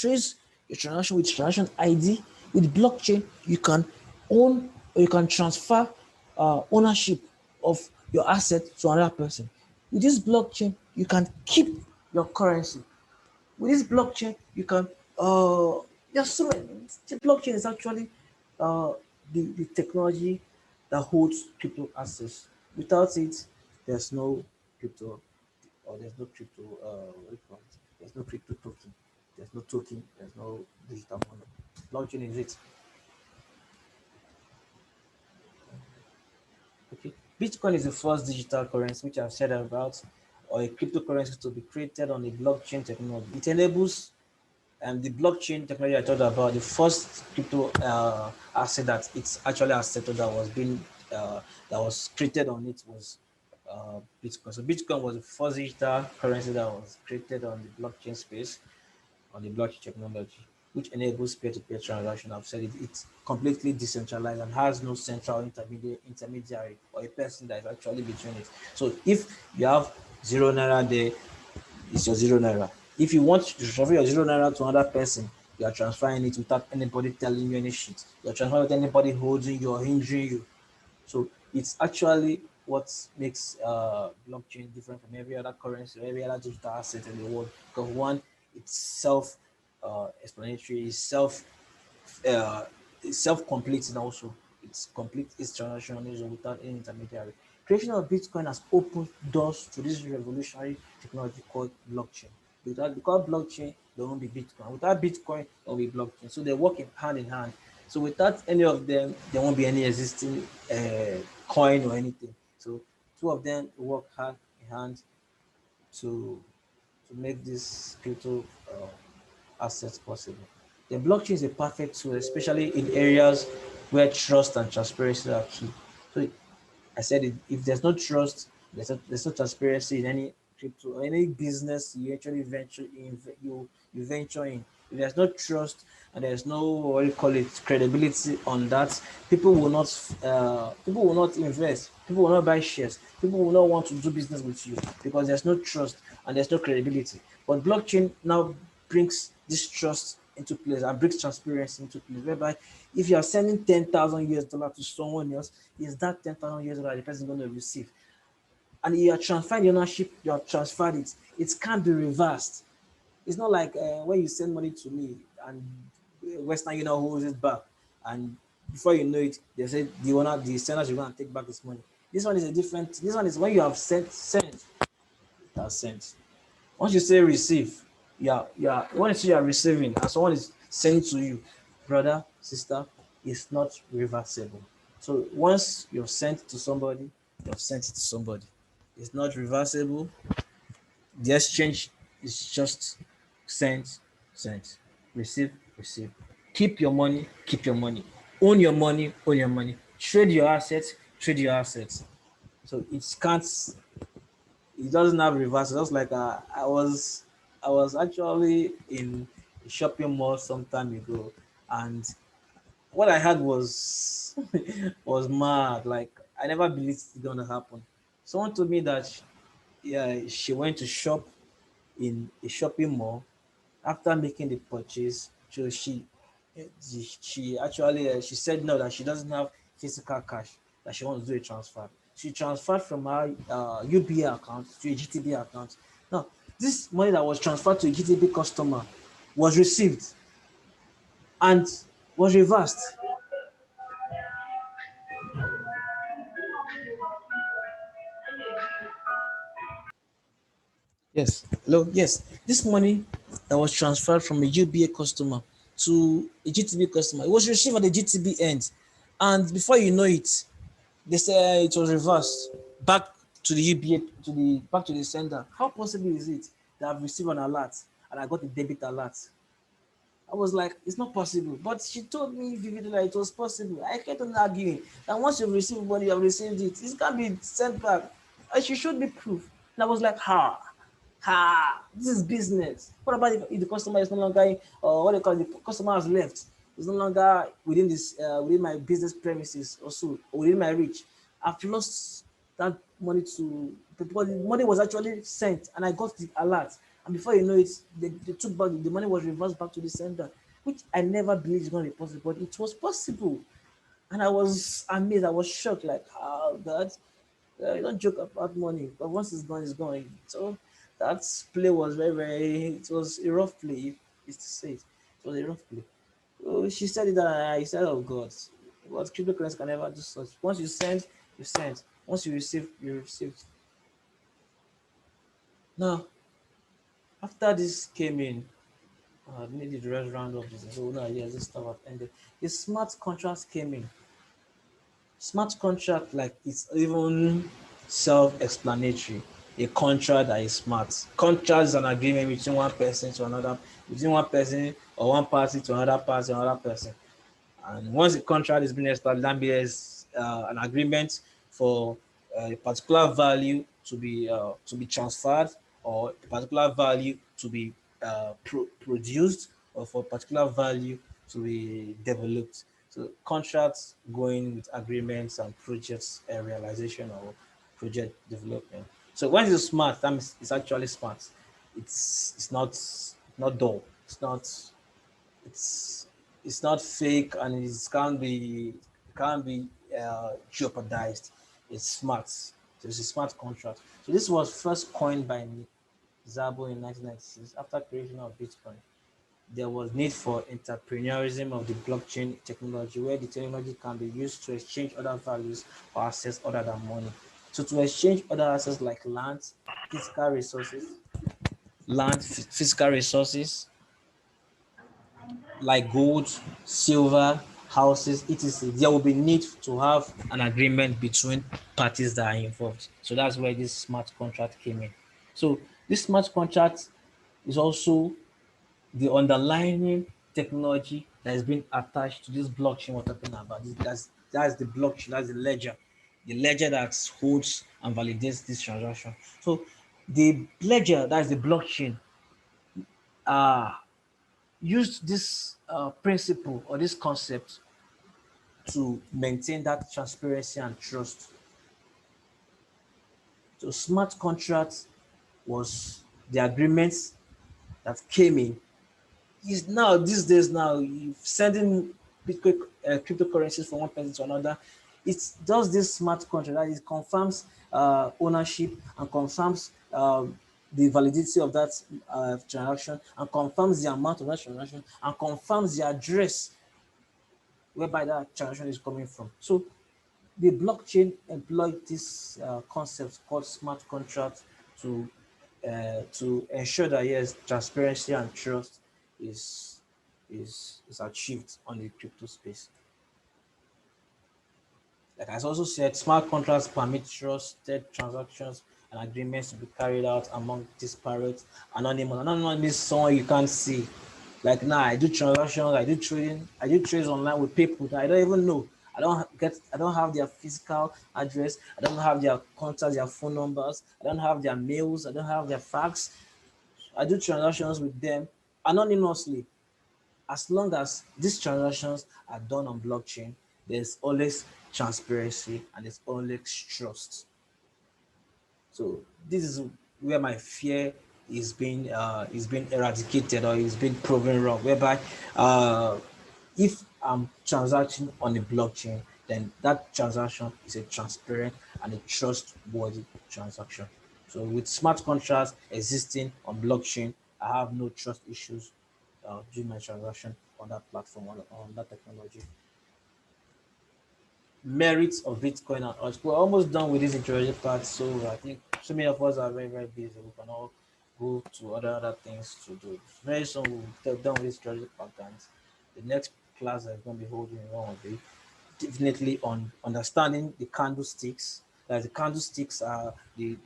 trace your transaction with transaction ID. With blockchain, you can own or you can transfer ownership of your asset to another person. With this blockchain, you can keep your currency. With this blockchain, you can there's so many. The blockchain is actually uh, the technology that holds crypto assets. Without it, there's no crypto, or there's no crypto. What do you call it? There's no crypto token. There's no token. There's no digital money. Blockchain is it. Okay. Bitcoin is the first digital currency which I've said about, or a cryptocurrency to be created on a blockchain technology. It enables the blockchain technology I talked about. The first crypto asset that it's actually accepted that was created on it was Bitcoin. So Bitcoin was the first digital currency that was created on the blockchain space, on the blockchain technology, which enables peer-to-peer transaction. I've said it, it's completely decentralized and has no central intermediary or a person that is actually between it. So if you have 0 naira there, it's your 0 naira. If you want to transfer your 0 naira to another person, you are transferring it without anybody telling you any shit. You're transferring without anybody holding you or hindering you. So it's actually what makes blockchain different from every other currency or every other digital asset in the world. Because one, it's self explanatory, uh, it's self-completing also. It's complete its transactionalism without any intermediary. Creation of Bitcoin has opened doors to this revolutionary technology called blockchain. Because blockchain, there won't be Bitcoin. Without Bitcoin, there will be blockchain. So they work hand in hand. So without any of them, there won't be any existing coin or anything. So two of them work hand in hand to make this crypto assets possible. The blockchain is a perfect tool, especially in areas where trust and transparency are key. So I said it, if there's no trust, there's no transparency in any crypto or any business you actually you venture in. If there's no trust and there's no what you call it credibility on that, people will not invest, people will not buy shares, people will not want to do business with you because there's no trust and there's no credibility. But blockchain now brings this trust into place and brings transparency into place, whereby if you are sending $10,000 to someone else, is that $10,000 the person going to receive? And you are transferring the ownership, you have transferred it. It can't be reversed. It's not like when you send money to me and Western Union holds it back, and before you know it, they say the sender should go and take back this money. This one is a different. This one is when you have sent, that's sent. Once you say receive, yeah, when you say you are receiving and someone is sending to you, brother, sister, it's not reversible. So once you've sent to somebody, you've sent it to somebody. It's not reversible. The exchange is just sent, sent, receive, receive. Keep your money, keep your money. Own your money, own your money. Trade your assets, trade your assets. So it doesn't have reverse. Just like I was actually in a shopping mall some time ago, and what I had was was mad. Like I never believed it's gonna happen. Someone told me that yeah, she went to shop in a shopping mall after making the purchase. So she actually she said no, that she doesn't have physical cash, that she wants to do a transfer. She transferred from her UBA account to a GTB account. Now this money that was transferred to a GTB customer was received and was reversed. Yes. Hello. Yes. This money that was transferred from a UBA customer to a GTB customer, it was received at the GTB end, and before you know it, they say it was reversed back to the UBA, to the sender. How possible is it that I've received an alert and I got a debit alert? I was like, it's not possible. But she told me vividly that it was possible. I kept on arguing that once you've received money, you have received it. It can't be sent back. And she showed me proof. And I was like, this is business. What about if the customer is no longer, or what they call it, the customer has left? It's no longer within within my business premises or so, or within my reach. I've lost that money to, because the money was actually sent and I got the alert. And before you know it, they took back the money was reversed back to the sender, which I never believed is going to be possible, but it was possible. And I was amazed. I was shocked, like, how that you don't joke about money, but once it's gone, it's gone. So that play was very. It was a rough play. If is to say it, it was a rough play. So she said it, and I said, "Oh God, what cryptocurrency can never do such. Once you send, you send. Once you receive, you receive." Now, after this came in, needed the rest round of this. So now, yes, this stuff have ended. The smart contracts came in. Smart contract, like it's even self-explanatory. A contract that is smart. Contract is an agreement between one person to another, between one person or one party to another party, another person. And once the contract is being established, then there's an agreement for a particular value to be transferred, or a particular value to be produced, or for a particular value to be developed. So contracts going with agreements and projects realization or project development. So when it's smart, that means it's actually smart. It's not dull. It's it's not fake, and it can't be jeopardized. It's smart. So it's a smart contract. So this was first coined by Nick Szabo in 1996 after creation of Bitcoin. There was need for entrepreneurism of the blockchain technology, where the technology can be used to exchange other values or assets other than money. So to exchange other assets like physical resources, physical resources, like gold, silver, houses, etc. There will be need to have an agreement between parties that are involved. So that's where this smart contract came in. So this smart contract is also the underlying technology that has been attached to this blockchain we're talking about. That's the blockchain, that's the ledger that holds and validates this transaction. So the ledger, that's the blockchain, uh, used this principle or this concept to maintain that transparency and trust. So smart contracts was the agreements that came in. Is now these days now you sending Bitcoin cryptocurrencies from one person to another. It does this smart contract that it confirms ownership and confirms the validity of that transaction, and confirms the amount of that transaction, and confirms the address whereby that transaction is coming from. So the blockchain employed this concept called smart contract to ensure that yes, transparency and trust is is achieved on the crypto space. Like I also said, smart contracts permit trusted transactions and agreements to be carried out among disparate anonymous. Anonymous means someone you can't see. Like now, I do transactions, I do trades online with people that I don't even know. I don't have their physical address. I don't have their contacts, their phone numbers. I don't have their mails. I don't have their fax. I do transactions with them anonymously. As long as these transactions are done on blockchain, there's always transparency and there's always trust. So this is where my fear is being eradicated or is being proven wrong. Whereby if I'm transacting on a blockchain, then that transaction is a transparent and a trustworthy transaction. So with smart contracts existing on blockchain, I have no trust issues doing my transaction on that platform, on that technology. Merits of Bitcoin and us. We're almost done with this introductory part, so I think so many of us are very busy. We can all go to other things to do. Very soon we'll get done with this introductory part, and the next class I'm going to be holding will be definitely on understanding the candlesticks. That the candlesticks are the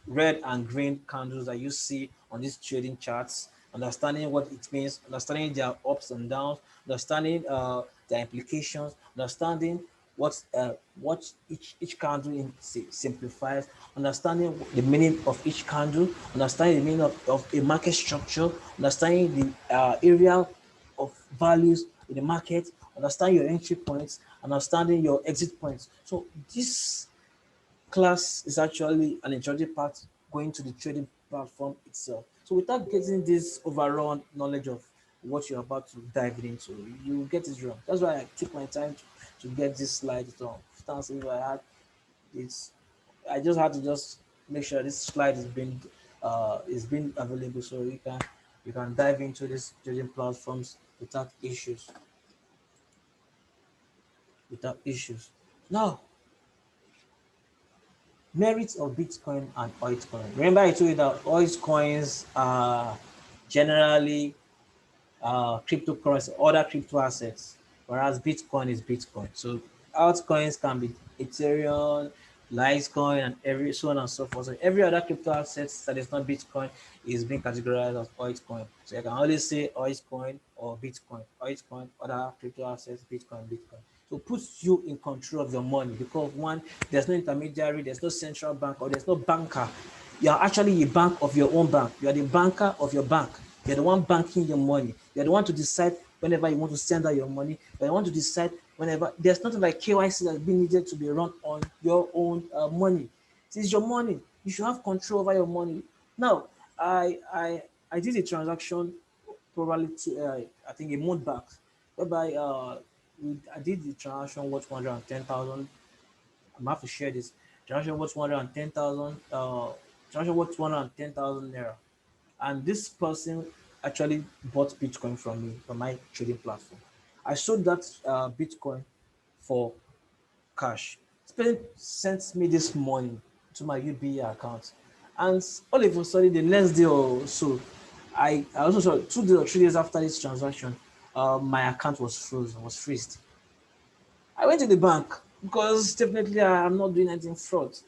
red and green candles that you see on these trading charts. Understanding what it means, understanding their ups and downs, understanding their implications, understanding what each candle simplifies, understanding the meaning of each candle, understanding the meaning of a market structure, understanding the area of values in the market, understand your entry points, understanding your exit points. So this class is actually an introductory part going to the trading platform itself. So without getting this overall knowledge of what you're about to dive into, you will get it wrong. That's why I took my time to get this slide done. If I had it's I just had to just make sure this slide is being available so you can dive into these trading platforms without issues. Now, merits of Bitcoin and altcoin. Remember I told you that altcoins are generally cryptocurrency, other crypto assets, whereas Bitcoin is Bitcoin. So altcoins can be Ethereum, Litecoin, and every so on and so forth. So every other crypto asset that is not Bitcoin is being categorized as altcoin. So you can always say altcoin or Bitcoin, altcoin, other crypto assets, Bitcoin, Bitcoin. So it puts you in control of your money because one, there's no intermediary, there's no central bank, or there's no banker. You are actually a bank of your own bank. You are the banker of your bank. You're the one banking your money. You're the one to decide whenever you want to send out your money. You're the one to decide whenever there's nothing like KYC that's been needed to be run on your own money. It is your money. You should have control over your money. Now, I did a transaction probably I think a month back, whereby I did the transaction worth 110,000. I'm have to share this. Transaction worth 110,000. Transaction worth 110,000 naira, and this person actually bought Bitcoin from me from my trading platform. I sold that Bitcoin for cash. This person sent me this money to my UBA account, and all of a sudden, the next day or so, I also saw 2 days or 3 days after this transaction, my account was frozen, was freezed. I went to the bank because definitely I'm not doing anything fraud.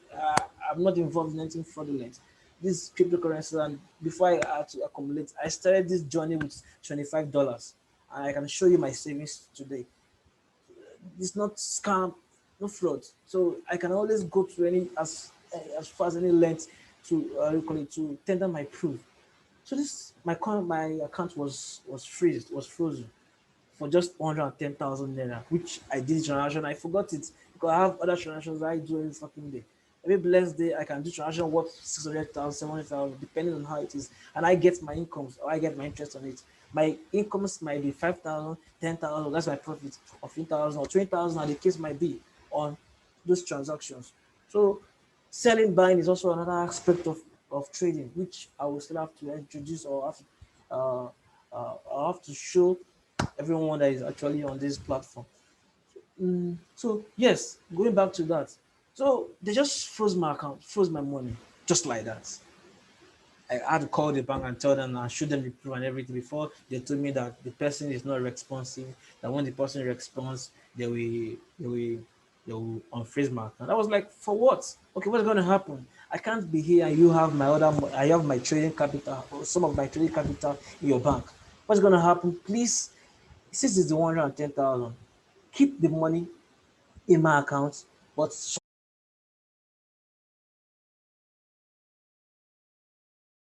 I'm not involved in anything fraudulent. This cryptocurrency, and before I had to accumulate, I started this journey with $25, and I can show you my savings today. It's not scam, no fraud. So I can always go to any as far as any length to to tender my proof. So this my account was freezed, was frozen for just 110,000 naira, which I did transaction. I forgot it because I have other transactions I do every fucking day. Every blessed day, I can do transaction worth 600,000, 700,000, depending on how it is. And I get my incomes or I get my interest on it. My incomes might be 5,000, 10,000, that's my profit, or 15,000 or 20,000, and the case might be on those transactions. So selling, buying is also another aspect of trading, which I will still have to introduce or have to, I'll have to show everyone that is actually on this platform. So yes, going back to that. So they just froze my account, froze my money, just like that. I had to call the bank and tell them and show them the proof and everything before they told me that the person is not responsive. That when the person responds, they will unfreeze my account. I was like, for what? Okay, what's going to happen? I can't be here and you have I have my trading capital or some of my trading capital in your bank. What's going to happen? Please, since it's the 110,000, keep the money in my account, but